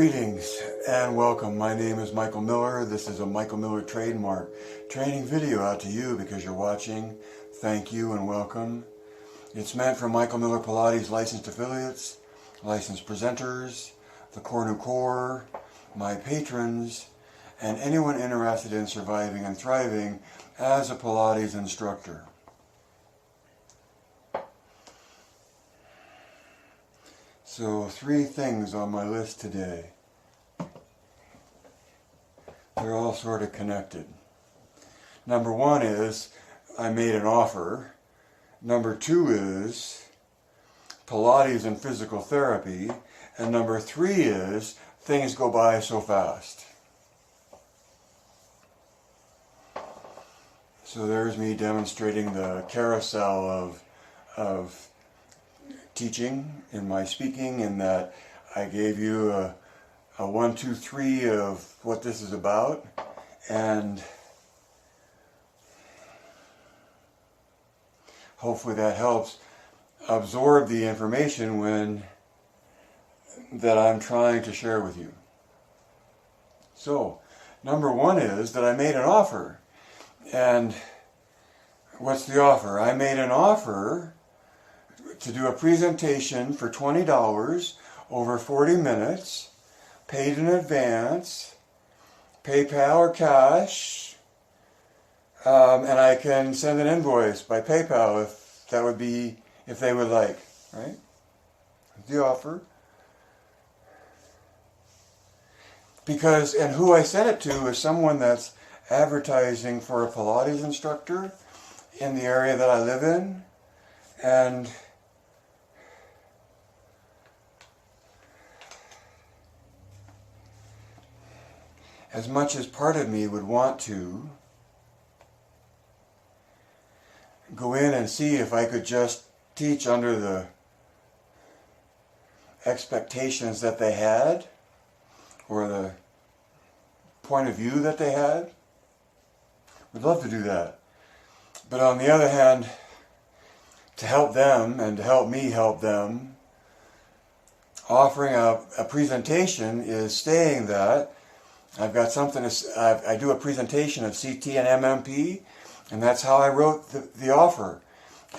Greetings and welcome. My name is Michael Miller. This is a Michael Miller trademark training video out to you because you're watching. Thank you and welcome. It's meant for Michael Miller Pilates licensed affiliates, licensed presenters, the Core New Core, my patrons, and anyone interested in surviving and thriving as a Pilates instructor. So 3 things on my list today. They're all sort of connected. Number 1 is I made an offer. Number 2 is Pilates and physical therapy. And number 3 is things go by so fast. So there's me demonstrating the carousel of teaching in my speaking, in that I gave you a 1, 2, 3 of what this is about, and hopefully that helps absorb the information that I'm trying to share with you. So, number 1 is that I made an offer. And what's the offer? I made an offer to do a presentation for $20 over 40 minutes, paid in advance, PayPal or cash, and I can send an invoice by PayPal if they would like, right? The offer. Because, and who I sent it to is someone that's advertising for a Pilates instructor in the area that I live in, and as much as part of me would want to go in and see if I could just teach under the expectations that they had, or the point of view that they had, would love to do that. But on the other hand, to help them and to help me help them, offering a presentation is saying that I've got something I do a presentation of CT and MMP, and that's how I wrote the offer.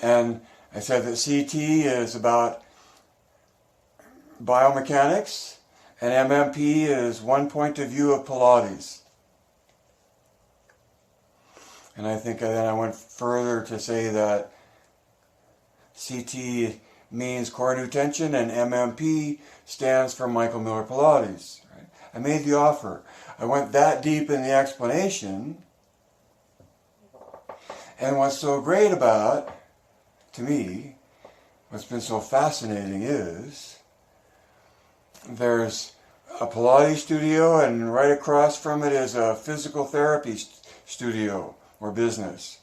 And I said that CT is about biomechanics, and MMP is one point of view of Pilates. And I think then I went further to say that CT means core new tension, and MMP stands for Michael Miller Pilates. Right? I made the offer. I went that deep in the explanation. And what's so great about, to me, what's been so fascinating is there's a Pilates studio, and right across from it is a physical therapy studio or business.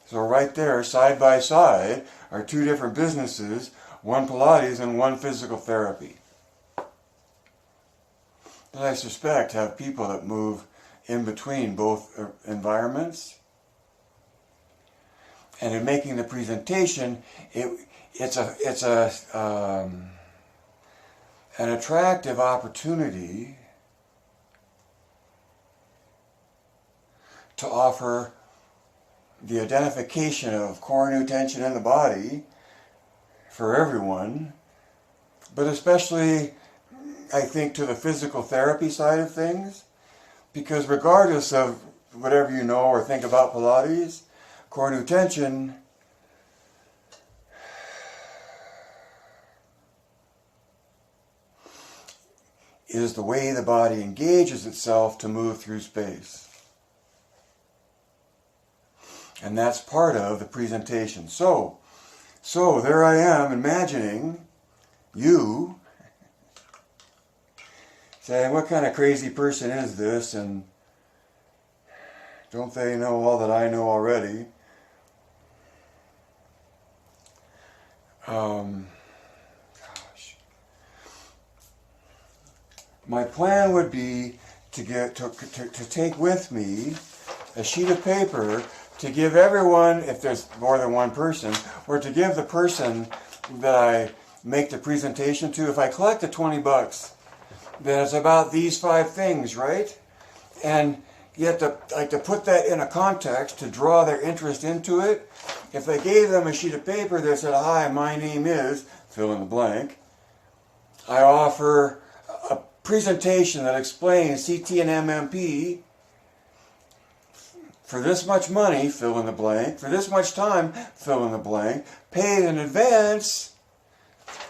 So right there, side by side, are 2 different businesses, one Pilates and one physical therapy. That I suspect have people that move in between both environments. And in making the presentation, it's an attractive opportunity to offer the identification of core new tension in the body for everyone, but especially, I think, to the physical therapy side of things, because regardless of whatever you know or think about Pilates, core new tension is the way the body engages itself to move through space. And that's part of the presentation. So there I am imagining you saying, what kind of crazy person is this? And don't they know all that I know already? Gosh. My plan would be to take with me a sheet of paper to give everyone, if there's more than one person, or to give the person that I make the presentation to. If I collect the $20, that it's about these 5 things, right? And you have to put that in a context to draw their interest into it. If I gave them a sheet of paper that said, "Hi, my name is," fill in the blank, I offer a presentation that explains CT and MMP for this much money, fill in the blank, for this much time, fill in the blank, paid in advance,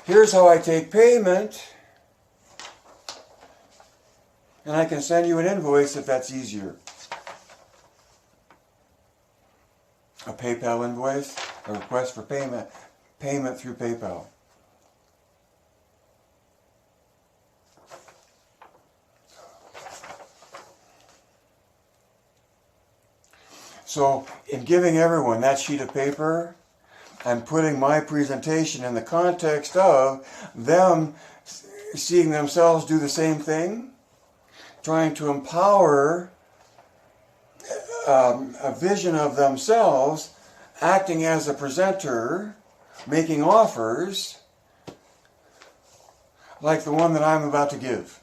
here's how I take payment, and I can send you an invoice if that's easier. A PayPal invoice, a request for payment through PayPal. So, in giving everyone that sheet of paper, I'm putting my presentation in the context of them seeing themselves do the same thing, trying to empower a vision of themselves, acting as a presenter, making offers, like the one that I'm about to give.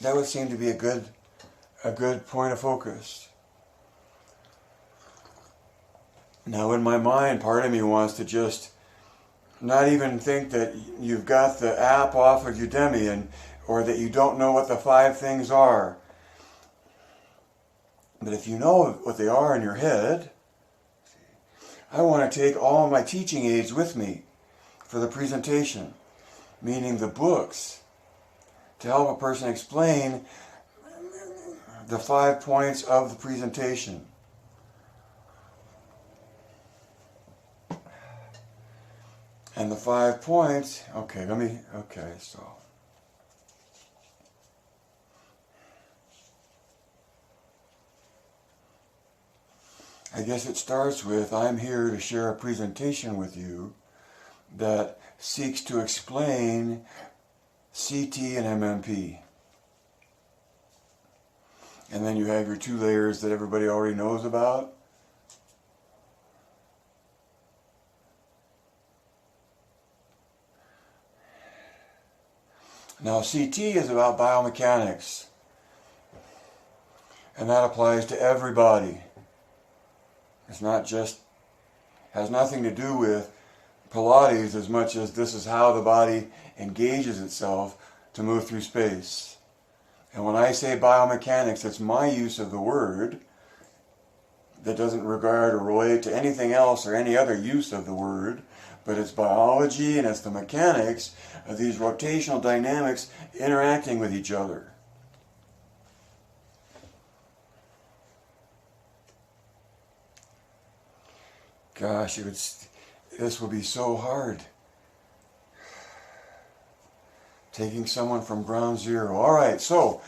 That would seem to be a good point of focus. Now in my mind, part of me wants to just not even think that you've got the app off of Udemy or that you don't know what the 5 things are. But if you know what they are in your head, I want to take all my teaching aids with me for the presentation, meaning the books, to help a person explain the 5 points of the presentation. And the 5 points, so. I guess it starts with, I'm here to share a presentation with you that seeks to explain CT and MMP. And then you have your 2 layers that everybody already knows about. Now CT is about biomechanics. And that applies to everybody. It's not just, has nothing to do with Pilates as much as this is how the body engages itself to move through space. And when I say biomechanics, it's my use of the word that doesn't regard or relate to anything else or any other use of the word, but it's biology and it's the mechanics of these rotational dynamics interacting with each other. Gosh, this would be so hard. Taking someone from ground zero. All right, so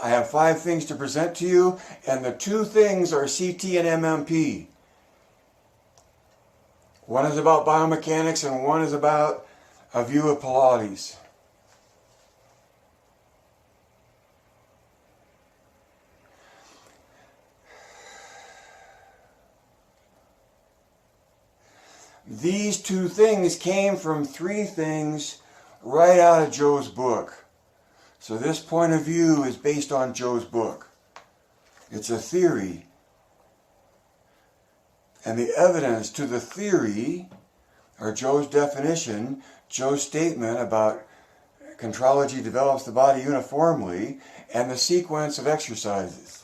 I have 5 things to present to you, and the 2 things are CT and MMP. One is about biomechanics, and one is about a view of Pilates. These 2 things came from 3 things right out of Joe's book. So this point of view is based on Joe's book. It's a theory. And the evidence to the theory are Joe's definition, Joe's statement about contrology develops the body uniformly, and the sequence of exercises.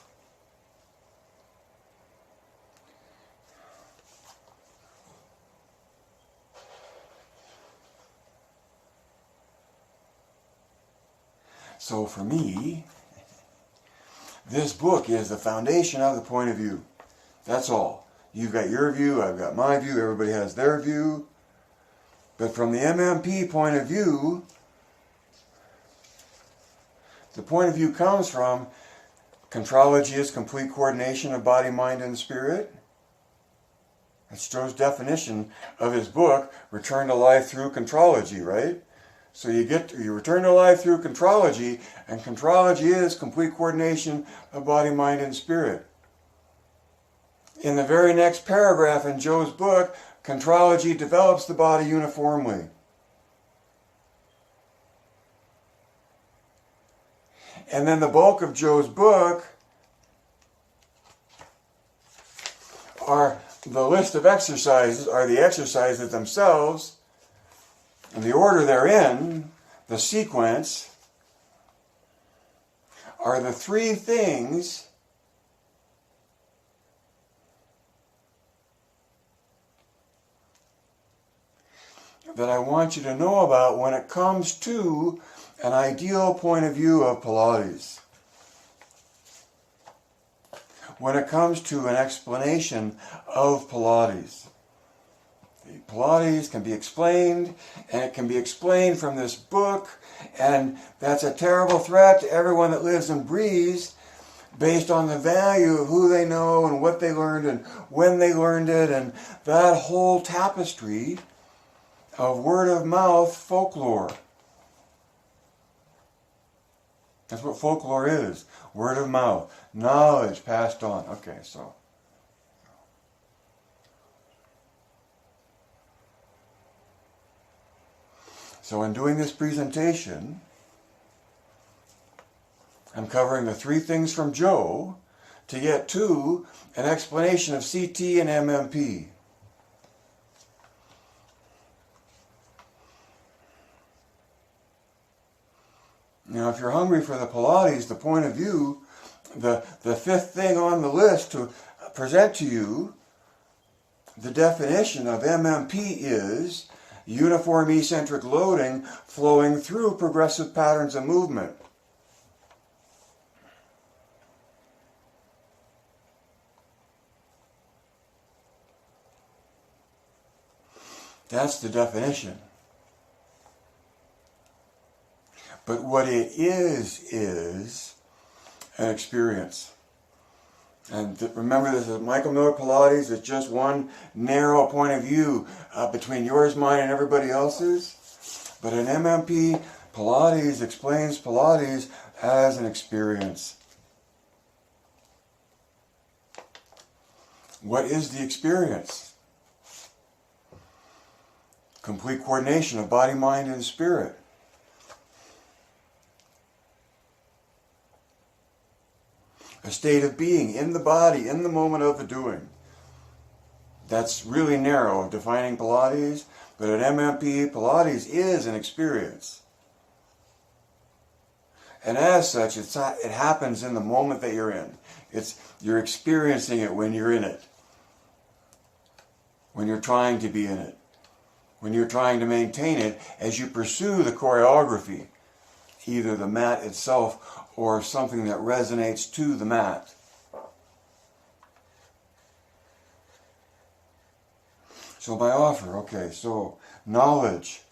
So for me, this book is the foundation of the point of view. That's all. You've got your view, I've got my view, everybody has their view. But from the MMP point of view, the point of view comes from contrology is complete coordination of body, mind, and spirit. That's Joe's definition of his book, Return to Life Through Contrology, right? So you return to life through contrology, and contrology is complete coordination of body, mind, and spirit. In the very next paragraph in Joe's book, contrology develops the body uniformly. And then the bulk of Joe's book are the list of exercises, are the exercises themselves, and the order they're in, the sequence, are the three things that I want you to know about when it comes to an ideal point of view of Pilates. When it comes to an explanation of Pilates. Pilates can be explained, and it can be explained from this book, and that's a terrible threat to everyone that lives and breathes based on the value of who they know and what they learned and when they learned it, and that whole tapestry of word of mouth folklore. That's what folklore is. Word of mouth. Knowledge passed on. Okay, so. So in doing this presentation, I'm covering the three things from Joe to get to an explanation of CT and MMP. Now, if you're hungry for the Pilates, the point of view, the fifth thing on the list to present to you, the definition of MMP is uniform eccentric loading flowing through progressive patterns of movement. That's the definition. But what it is an experience. And remember, this is Michael Miller Pilates. It's just one narrow point of view between yours, mine, and everybody else's. But an MMP, Pilates explains Pilates as an experience. What is the experience? Complete coordination of body, mind, and spirit. A state of being in the body, in the moment of the doing. That's really narrow, defining Pilates, but at MMP, Pilates is an experience. And as such, it happens in the moment that you're in. You're experiencing it when you're in it. When you're trying to be in it. When you're trying to maintain it as you pursue the choreography. Either the mat itself or something that resonates to the mat. So my offer, okay, so knowledge.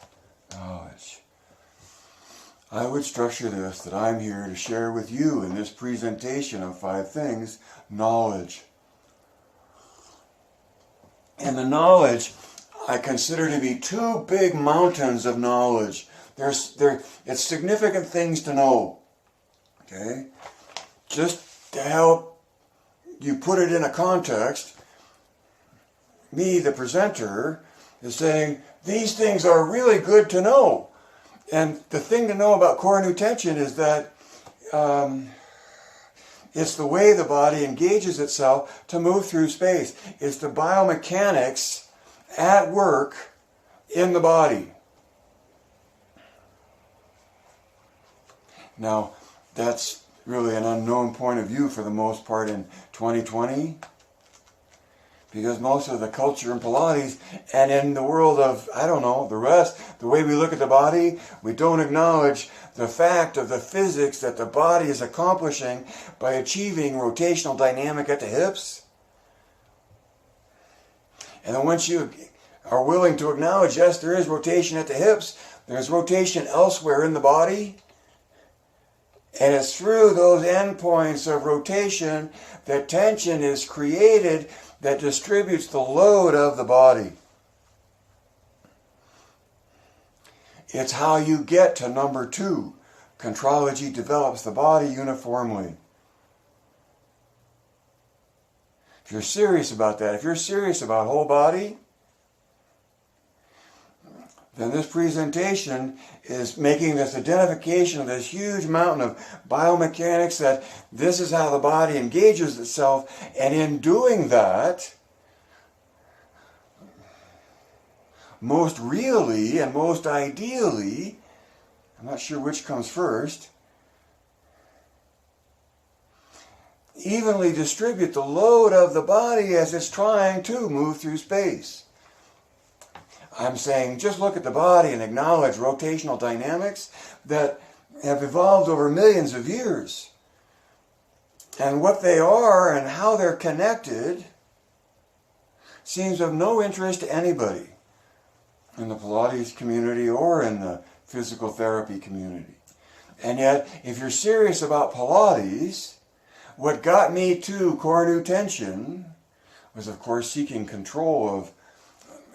I would structure this that I'm here to share with you in this presentation of 5 things, knowledge. And the knowledge I consider to be 2 big mountains of knowledge. It's significant things to know. Okay? Just to help you put it in a context, me, the presenter, is saying, these things are really good to know. And the thing to know about core new tension is that it's the way the body engages itself to move through space. It's the biomechanics at work in the body. Now, that's really an unknown point of view for the most part in 2020, because most of the culture in Pilates and in the world of, I don't know, the rest, the way we look at the body, we don't acknowledge the fact of the physics that the body is accomplishing by achieving rotational dynamic at the hips. And then once you are willing to acknowledge, yes, there is rotation at the hips, there's rotation elsewhere in the body. And it's through those endpoints of rotation that tension is created that distributes the load of the body. It's how you get to number 2. Contrology develops the body uniformly. If you're serious about that, if you're serious about whole body, then this presentation is making this identification of this huge mountain of biomechanics, that this is how the body engages itself, and in doing that, most really and most ideally, I'm not sure which comes first, evenly distribute the load of the body as it's trying to move through space. I'm saying just look at the body and acknowledge rotational dynamics that have evolved over millions of years. And what they are and how they're connected seems of no interest to anybody in the Pilates community or in the physical therapy community. And yet, if you're serious about Pilates, what got me to core new tension was, of course, seeking control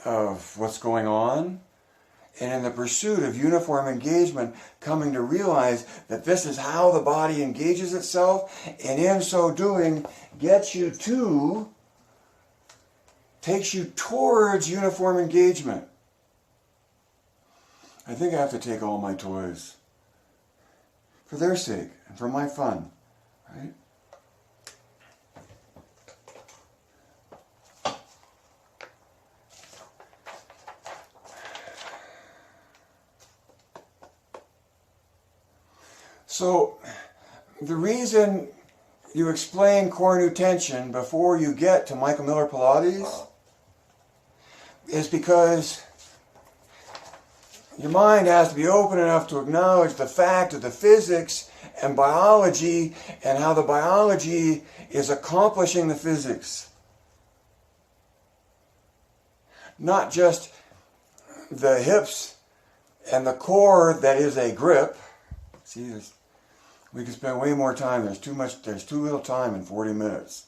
of what's going on, and in the pursuit of uniform engagement, coming to realize that this is how the body engages itself, and in so doing, takes you towards uniform engagement. I think I have to take all my toys for their sake and for my fun, right? So, the reason you explain core new tension before you get to Michael Miller Pilates is because your mind has to be open enough to acknowledge the fact of the physics and biology and how the biology is accomplishing the physics. Not just the hips and the core that is a grip. See, we could spend way more time. There's too little time in 40 minutes.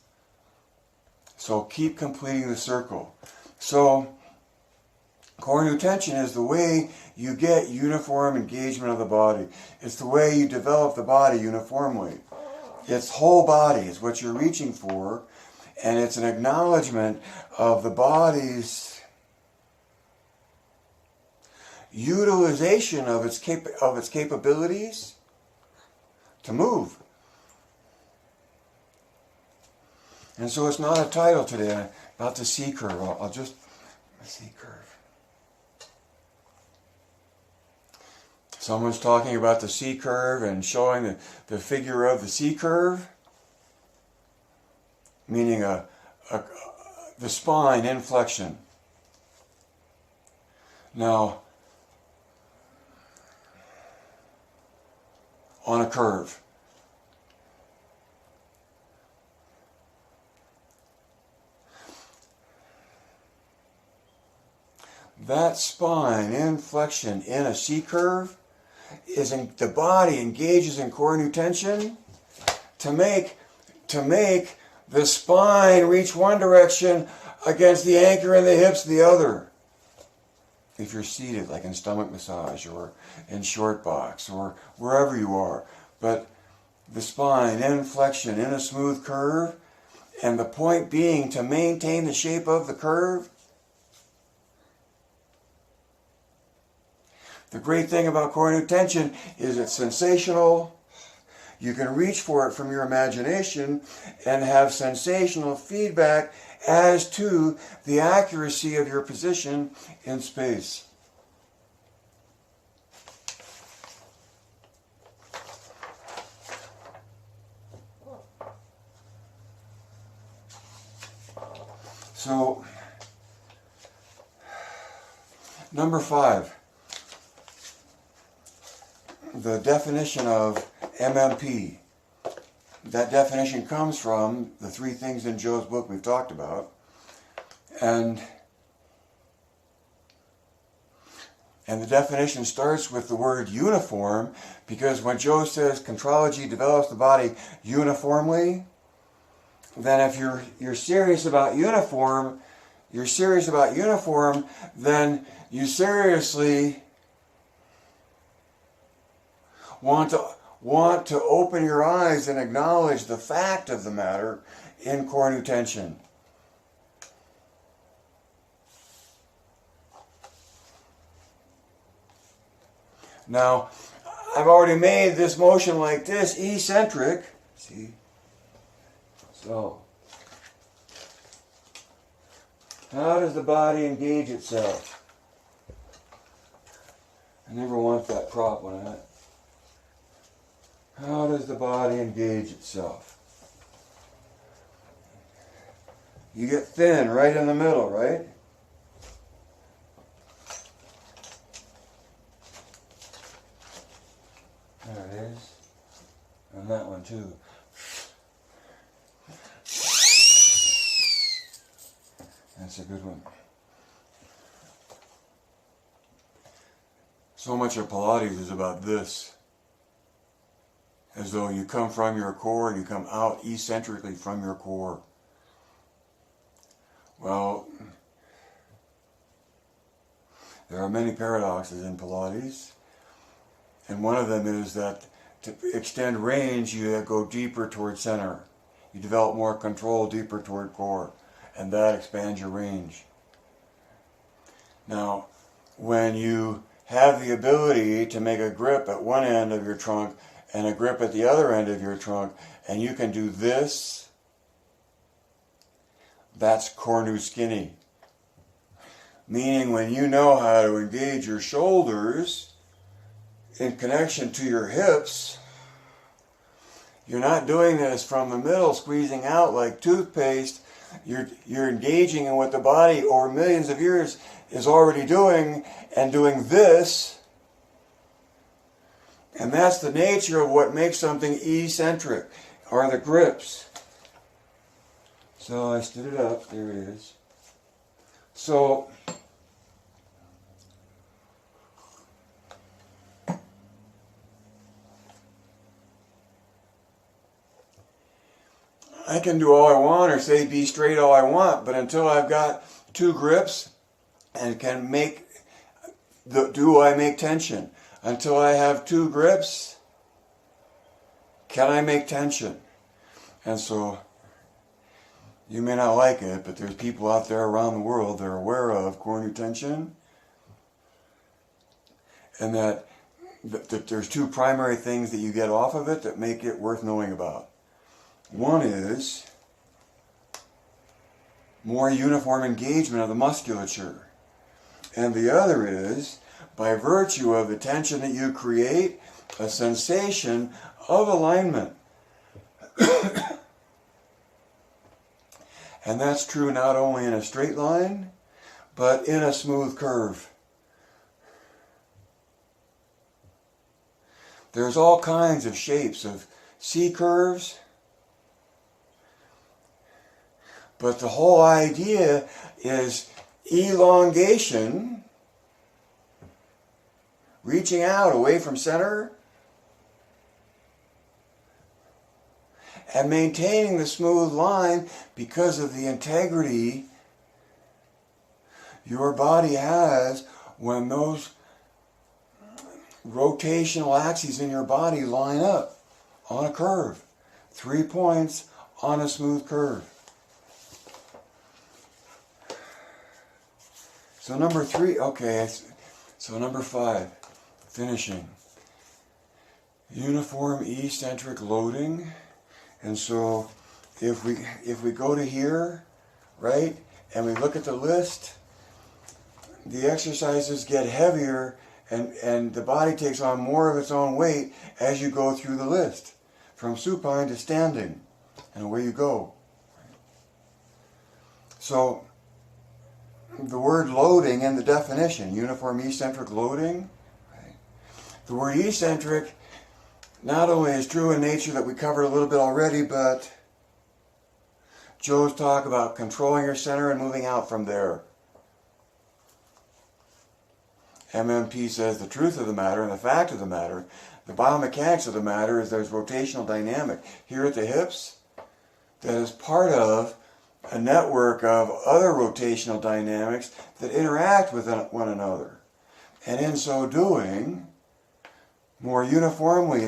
So keep completing the circle. So core new tension is the way you get uniform engagement of the body. It's the way you develop the body uniformly. It's whole body is what you're reaching for, and it's an acknowledgement of the body's utilization of its capabilities to move. And so it's not a title today about the C curve. I'll just C curve. Someone's talking about the C curve and showing the figure of the C curve, meaning the spine inflection. Now, on a curve. That spine inflection in a C curve the body engages in core new tension to make the spine reach one direction against the anchor in the hips the other. If you're seated, like in stomach massage or in short box or wherever you are. But the spine inflection in a smooth curve, and the point being to maintain the shape of the curve. The great thing about core new tension is it's sensational. You can reach for it from your imagination and have sensational feedback as to the accuracy of your position in space. So, number 5, the definition of MMP. That definition comes from the 3 things in Joe's book we've talked about. And the definition starts with the word uniform, because when Joe says contrology develops the body uniformly, then if you're serious about uniform, then you seriously want to open your eyes and acknowledge the fact of the matter in core new tension. Now, I've already made this motion like this, eccentric. See? So, how does the body engage itself? I never want that prop when I... How does the body engage itself? You get thin right in the middle, right? There it is. And that one too. That's a good one. So much of Pilates is about this. As though you come from your core and you come out eccentrically from your core. Well, there are many paradoxes in Pilates. And one of them is that to extend range, you go deeper toward center. You develop more control deeper toward core. And that expands your range. Now, when you have the ability to make a grip at one end of your trunk and a grip at the other end of your trunk, and you can do this, that's core nu skinny. Meaning when you know how to engage your shoulders in connection to your hips, you're not doing this from the middle, squeezing out like toothpaste. You're engaging in what the body over millions of years is already doing and doing this. And that's the nature of what makes something eccentric, are the grips. So I stood it up, there it is. So, I can do all I want or say be straight all I want, but until I've got two grips and can make, do I make tension? Until I have two grips, can I make tension? And so, you may not like it, but there's people out there around the world that are aware of core nu tension, and that there's two primary things that you get off of it that make it worth knowing about. One is more uniform engagement of the musculature. And the other is, by virtue of the tension that you create, a sensation of alignment. And that's true not only in a straight line, but in a smooth curve. There's all kinds of shapes of C curves, but the whole idea is elongation, reaching out away from center, and maintaining the smooth line because of the integrity your body has when those rotational axes in your body line up on a curve. 3 points on a smooth curve. So number 3, okay, so number 5, finishing. Uniform eccentric loading. And so if we go to here, right, and we look at the list, the exercises get heavier and the body takes on more of its own weight as you go through the list, from supine to standing, and away you go. So the word loading in the definition, uniform eccentric loading, right? The word eccentric not only is true in nature that we covered a little bit already, but Joe's talk about controlling your center and moving out from there. MMP says the truth of the matter and the fact of the matter, the biomechanics of the matter is there's rotational dynamic here at the hips that is part of a network of other rotational dynamics that interact with one another. And in so doing, more uniformly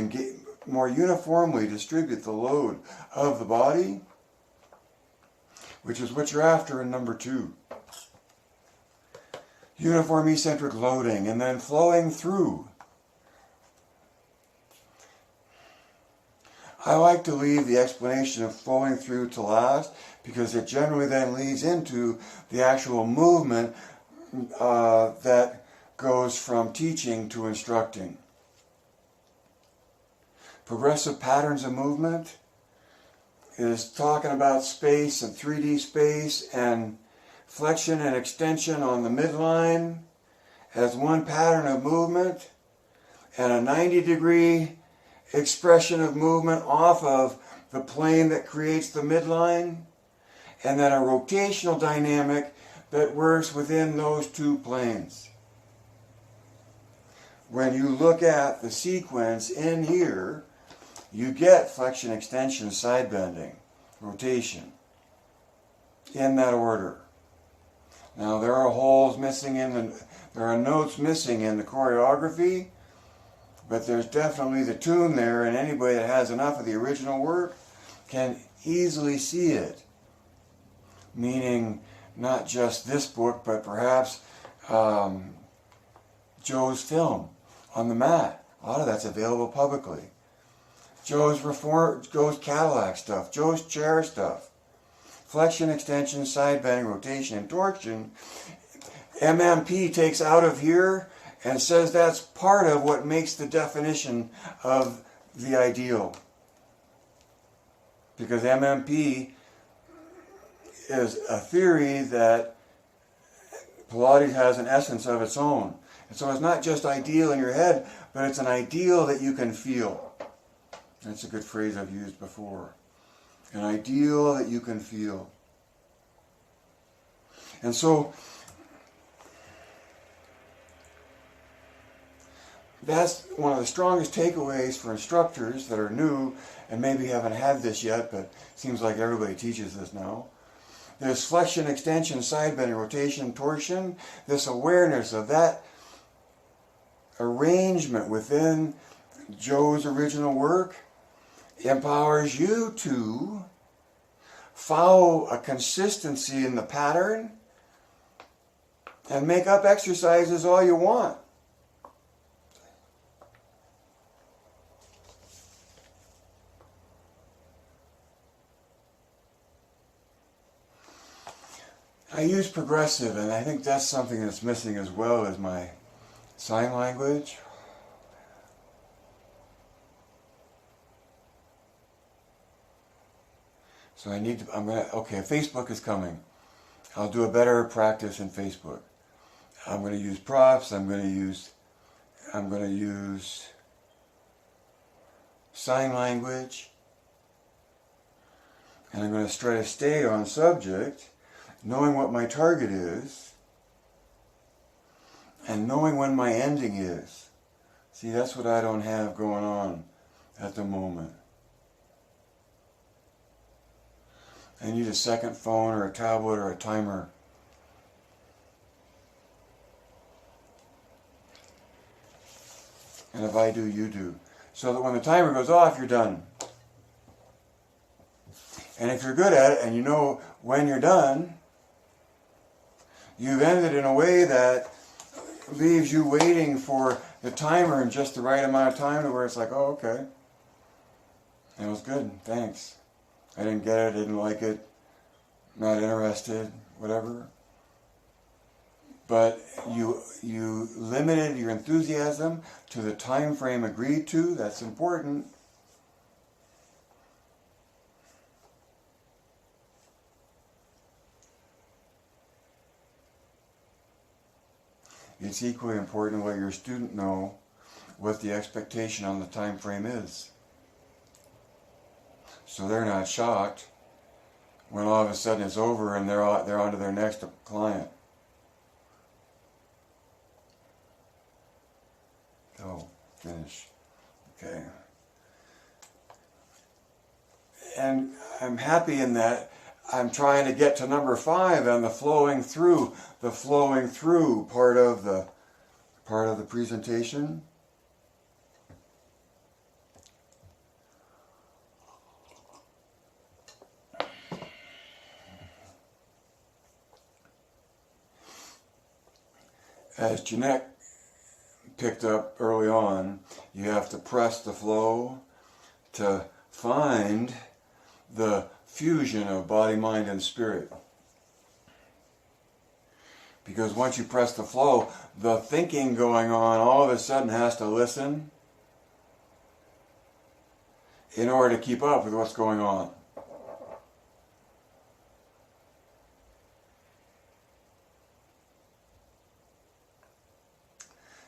distribute the load of the body, which is what you're after in number 2. Uniform eccentric loading, and then flowing through I like to leave the explanation of flowing through to last because it generally then leads into the actual movement that goes from teaching to instructing. Progressive patterns of movement is talking about space and 3D space and flexion and extension on the midline as one pattern of movement and a 90-degree expression of movement off of the plane that creates the midline, and then a rotational dynamic that works within those two planes. When you look at the sequence in here, you get flexion, extension, side bending, rotation, in that order. Now there are holes missing there are notes missing in the choreography, but there's definitely the tune there, and anybody that has enough of the original work can easily see it. Meaning not just this book, but perhaps Joe's film on the mat. A lot of that's available publicly. Joe's Cadillac stuff, Joe's chair stuff, flexion, extension, side bending, rotation, and torsion. MMP takes out of here and says that's part of what makes the definition of the ideal. Because MMP is a theory that Pilates has an essence of its own. And so it's not just ideal in your head, but it's an ideal that you can feel. That's a good phrase I've used before. An ideal that you can feel. And so that's one of the strongest takeaways for instructors that are new and maybe haven't had this yet, but it seems like everybody teaches this now. There's flexion, extension, side bending, rotation, torsion. This awareness of that arrangement within Joe's original work empowers you to follow a consistency in the pattern and make up exercises all you want. I use progressive, and I think that's something that's missing as well as my sign language. So okay, Facebook is coming. I'll do a better practice in Facebook. I'm going to use props, I'm going to use sign language, and I'm going to try to stay on subject, knowing what my target is, and knowing when my ending is. See, that's what I don't have going on at the moment. I need a second phone or a tablet or a timer. And if I do, you do. So that when the timer goes off, you're done. And if you're good at it and you know when you're done, you've ended in a way that leaves you waiting for the timer in just the right amount of time to where it's like, oh, okay. It was good, thanks. I didn't get it, didn't like it, not interested, whatever. But you limited your enthusiasm to the time frame agreed to. That's important. It's equally important to let your student know what the expectation on the time frame is. So they're not shocked when all of a sudden it's over and they're on to their next client. Oh, finish. Okay. And I'm happy in that I'm trying to get to number 5 on the flowing through part of the presentation. As Jeanette picked up early on, you have to press the flow to find the fusion of body, mind, and spirit. Because once you press the flow, the thinking going on all of a sudden has to listen in order to keep up with what's going on.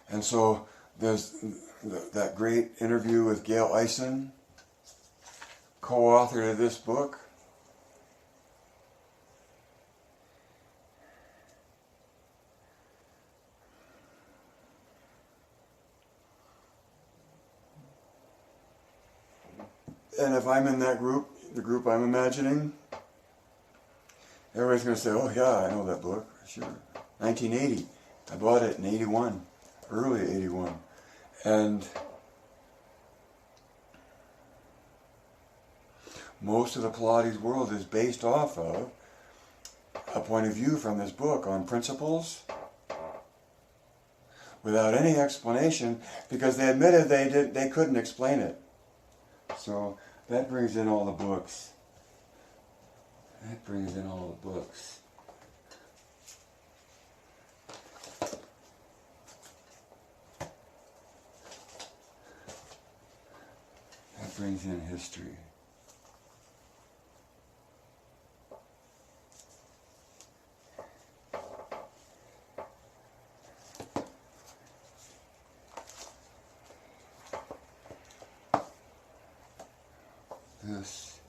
And so there's that great interview with Gail Eisen, co-author of this book. And if I'm in that group, the group I'm imagining, everybody's going to say, oh yeah, I know that book, sure. 1980. I bought it in 81, early 81. And most of the Pilates world is based off of a point of view from this book on principles without any explanation, because they admitted they couldn't explain it. So that brings in all the books. That brings in all the books. That brings in history. This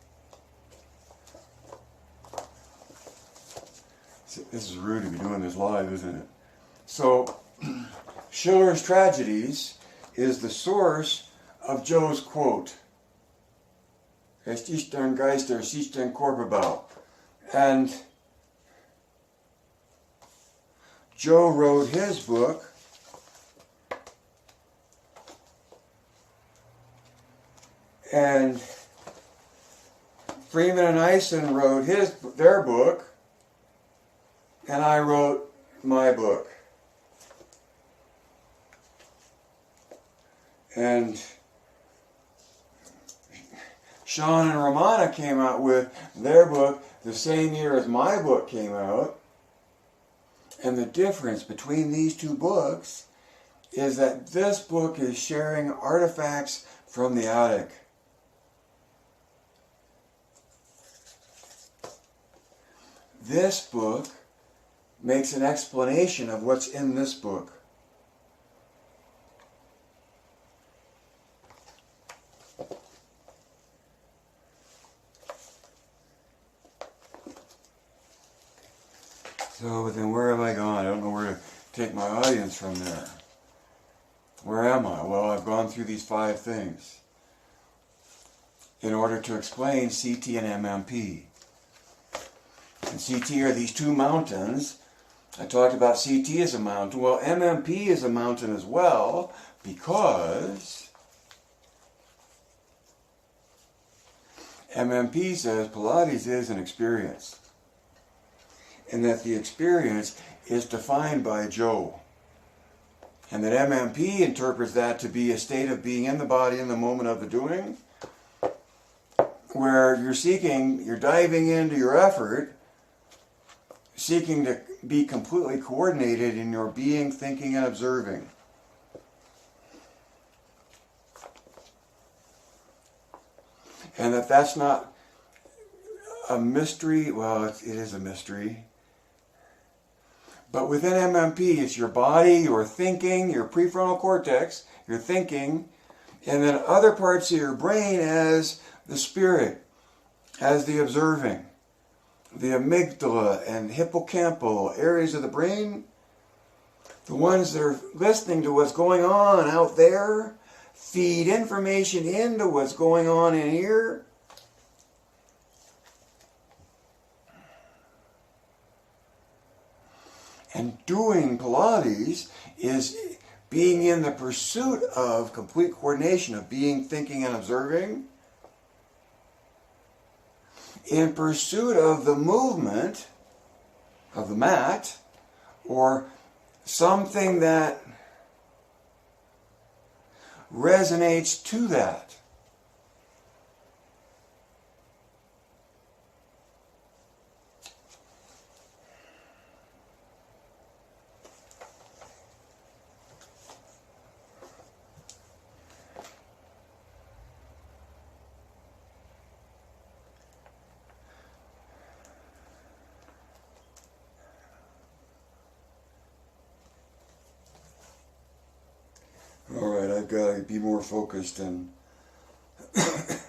is rude to be doing this live, isn't it? So, Schiller's Tragedies is the source of Joe's quote. Es ist ein Geister, es ist ein Körperbau. And Joe wrote his book and Freeman and Eisen wrote their book, and I wrote my book. And Sean and Romana came out with their book the same year as my book came out. And the difference between these two books is that this book is sharing artifacts from the attic. This book makes an explanation of what's in this book. So then where have I gone? I don't know where to take my audience from there. Where am I? Well, I've gone through these 5 things in order to explain CT and MMP. And CT are these 2 mountains. I talked about CT as a mountain. Well, MMP is a mountain as well, because MMP says Pilates is an experience, and that the experience is defined by Joe, and that MMP interprets that to be a state of being in the body in the moment of the doing, where you're diving into your effort, seeking to be completely coordinated in your being, thinking, and observing. And that's not a mystery. Well, it is a mystery. But within MMP, it's your body, your thinking, your prefrontal cortex, your thinking, and then other parts of your brain as the spirit, as the observing. The amygdala and hippocampal areas of the brain, the ones that are listening to what's going on out there, feed information into what's going on in here. And doing Pilates is being in the pursuit of complete coordination of being, thinking, and observing, in pursuit of the movement of the mat, or something that resonates to that. I've got to be more focused, and because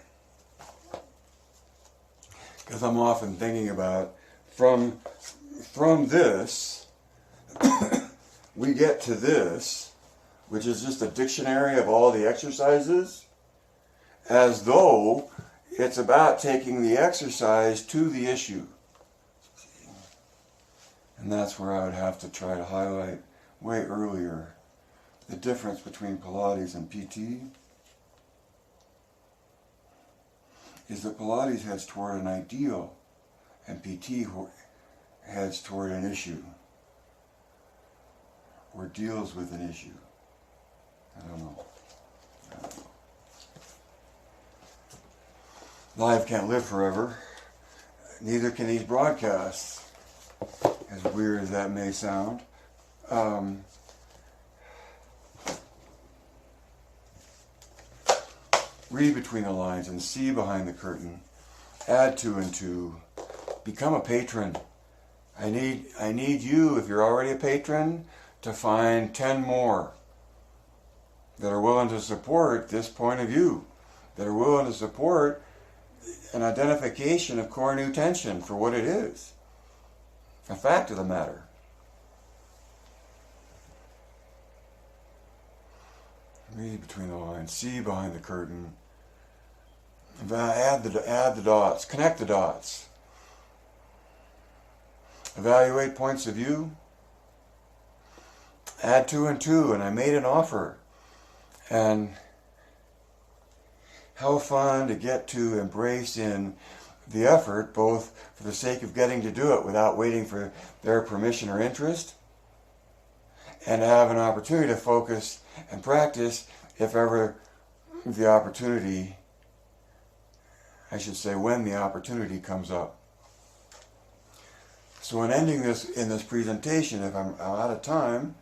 I'm often thinking about from this we get to this, which is just a dictionary of all the exercises, as though it's about taking the exercise to the issue. And that's where I would have to try to highlight way earlier the difference between Pilates and PT is that Pilates heads toward an ideal and PT heads toward an issue or deals with an issue. I don't know. Life can't live forever. Neither can these broadcasts, as weird as that may sound. Read between the lines and see behind the curtain. Add 2 and 2. Become a patron. I need you, if you're already a patron, to find 10 more that are willing to support this point of view, that are willing to support an identification of core new tension for what it is, a fact of the matter. Read between the lines, see behind the curtain, add the dots, connect the dots, evaluate points of view, add 2 and 2, and I made an offer. And how fun to get to embrace in the effort, both for the sake of getting to do it without waiting for their permission or interest, and have an opportunity to focus and practice if ever the opportunity, I should say when the opportunity comes up. So in ending this, in this presentation, if I'm out of time,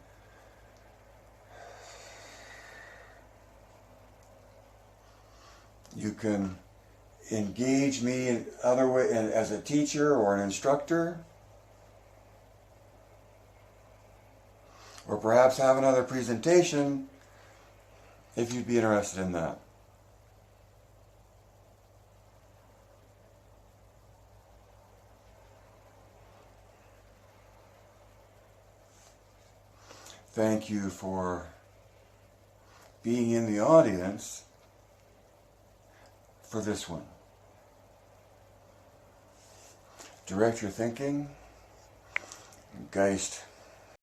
you can engage me in other way as a teacher or an instructor, or perhaps have another presentation if you'd be interested in that. Thank you for being in the audience for this one. Direct your thinking, Geist